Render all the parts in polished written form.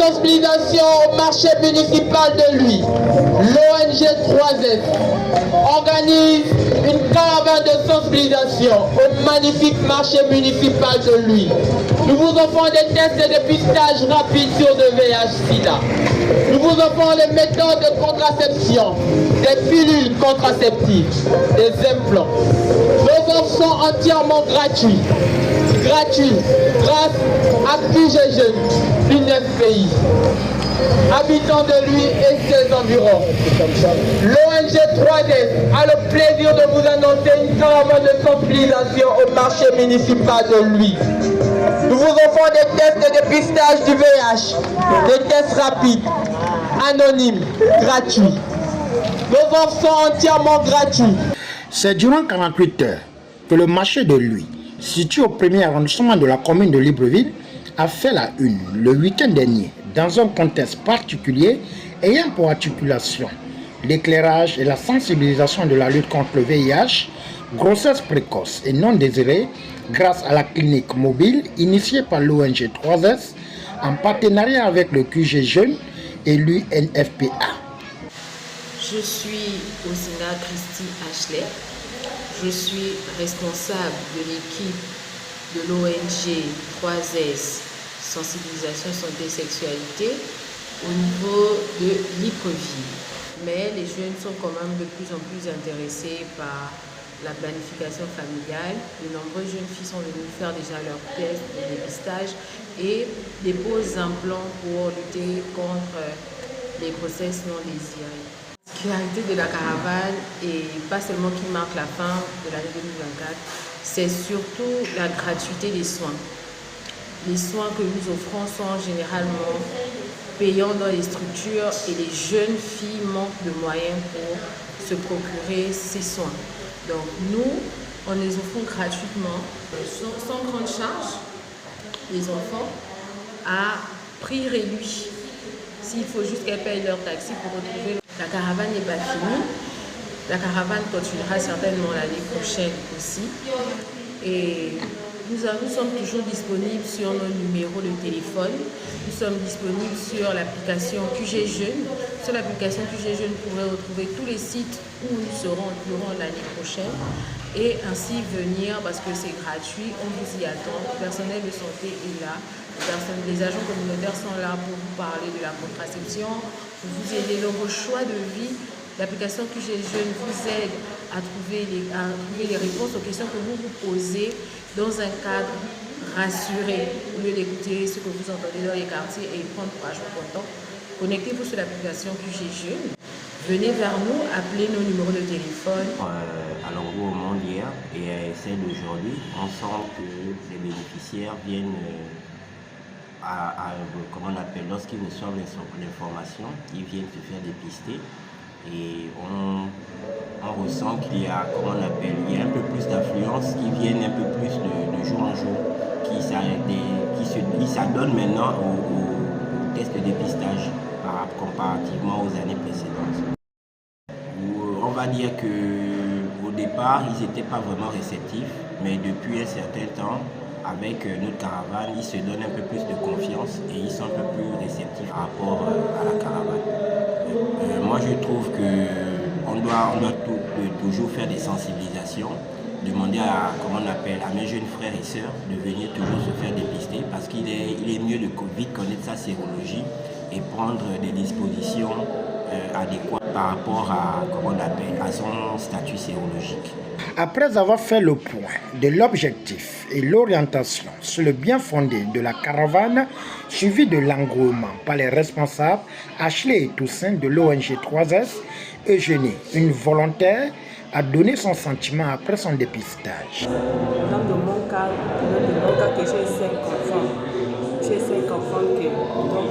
sensibilisation au marché municipal de lui, l'ONG 3S organise une caravane de sensibilisation au magnifique marché municipal de lui. Nous vous offrons des tests de dépistage rapides sur le VIH/SIDA. Nous vous offrons les méthodes de contraception, des pilules contraceptives, des implants. Nos offres sont entièrement gratuits grâce à QG Jeunes du 9 pays, habitants de lui et ses environs. L'ONG 3S a le plaisir de vous annoncer une caravane de sensibilisation au marché municipal de lui. Nous vous offrons des tests de dépistage du VIH, des tests rapides, anonymes, gratuits. Nos offres sont entièrement gratuites. C'est durant 48 heures que le marché de lui, situé au premier arrondissement de la commune de Libreville, a fait la une le week-end dernier dans un contexte particulier ayant pour articulation l'éclairage et la sensibilisation de la lutte contre le VIH, grossesse précoce et non désirée, grâce à la clinique mobile initiée par l'ONG 3S en partenariat avec le QG Jeunes et l'UNFPA. Je suis Osina Christy Ashley. Je suis responsable de l'équipe de l'ONG 3S Sensibilisation Santé et Sexualité au niveau de Libreville. Mais les jeunes sont quand même de plus en plus intéressés par la planification familiale. De nombreuses jeunes filles sont venues faire déjà leurs tests de dépistage et déposent un plan pour lutter contre les grossesses non désirées. La particularité de la caravane, et pas seulement qui marque la fin de l'année 2024, c'est surtout la gratuité des soins. Les soins que nous offrons sont généralement payants dans les structures et les jeunes filles manquent de moyens pour se procurer ces soins. Donc nous, on les offre gratuitement, sans grande charge, les enfants, à prix réduit. S'il faut juste qu'elles payent leur taxi pour retrouver. La caravane n'est pas finie. La caravane continuera certainement l'année prochaine aussi. Et nous sommes toujours disponibles sur nos numéros de téléphone. Nous sommes disponibles sur l'application QG Jeunes. Sur l'application QG Jeunes, vous pourrez retrouver tous les sites où nous serons durant l'année prochaine. Et ainsi venir, parce que c'est gratuit, on vous y attend. Le personnel de santé est là. Les agents communautaires sont là pour vous parler de la contraception, pour vous aider dans vos choix de vie. L'application QG Jeunes vous aide à trouver les réponses aux questions que vous vous posez dans un cadre rassuré. Au lieu d'écouter ce que vous entendez dans les quartiers et prendre courage pour votre temps, connectez-vous sur l'application QG Jeunes. Venez vers nous, appelez nos numéros de téléphone. À l'envoi au monde hier et celle d'aujourd'hui, on sent que les bénéficiaires viennent comment on appelle, lorsqu'ils reçoivent l'information, ils viennent se faire dépister et on ressent qu'il y a, comment on appelle, il y a un peu plus d'affluence qui viennent un peu plus de jour en jour, qui s'adonnent maintenant au test de dépistage comparativement aux années précédentes. On va dire qu'au départ, ils n'étaient pas vraiment réceptifs, mais depuis un certain temps, avec notre caravane, ils se donnent un peu plus de confiance et ils sont un peu plus réceptifs par rapport à la caravane. Moi, je trouve qu'on doit toujours faire des sensibilisations, demander à mes jeunes frères et sœurs de venir toujours se faire dépister parce qu'il est mieux de vite connaître sa sérologie et prendre des dispositions adéquates par rapport à son statut sérologique. Après avoir fait le point de l'objectif et l'orientation sur le bien fondé de la caravane, suivi de l'engouement par les responsables, Ashley et Toussaint de l'ONG 3S, Eugénie, une volontaire, a donné son sentiment après son dépistage. Dans mon cas que j'ai 5 enfants. J'ai 5 enfants donc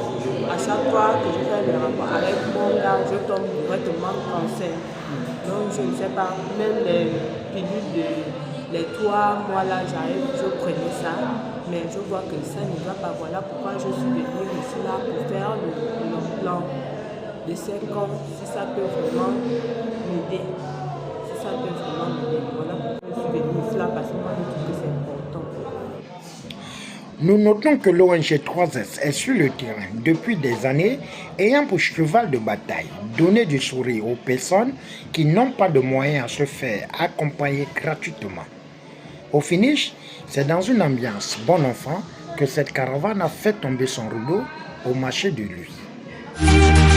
à chaque fois que je fais le rapport avec mon gars, je tombe directement enceinte. Donc je ne sais pas, même les pilules les 3 mois là, je prenais ça, mais je vois que ça ne va pas. Voilà pourquoi je suis venue ici là pour faire le plan de 5 ans, si ça peut vraiment m'aider. Voilà pourquoi je suis venue ici là, parce que moi je trouve que c'est important. Nous notons que l'ONG 3S est sur le terrain depuis des années, ayant pour cheval de bataille donner du sourire aux personnes qui n'ont pas de moyens à se faire accompagner gratuitement. Au finish, c'est dans une ambiance bon enfant que cette caravane a fait tomber son rideau au marché de Luy.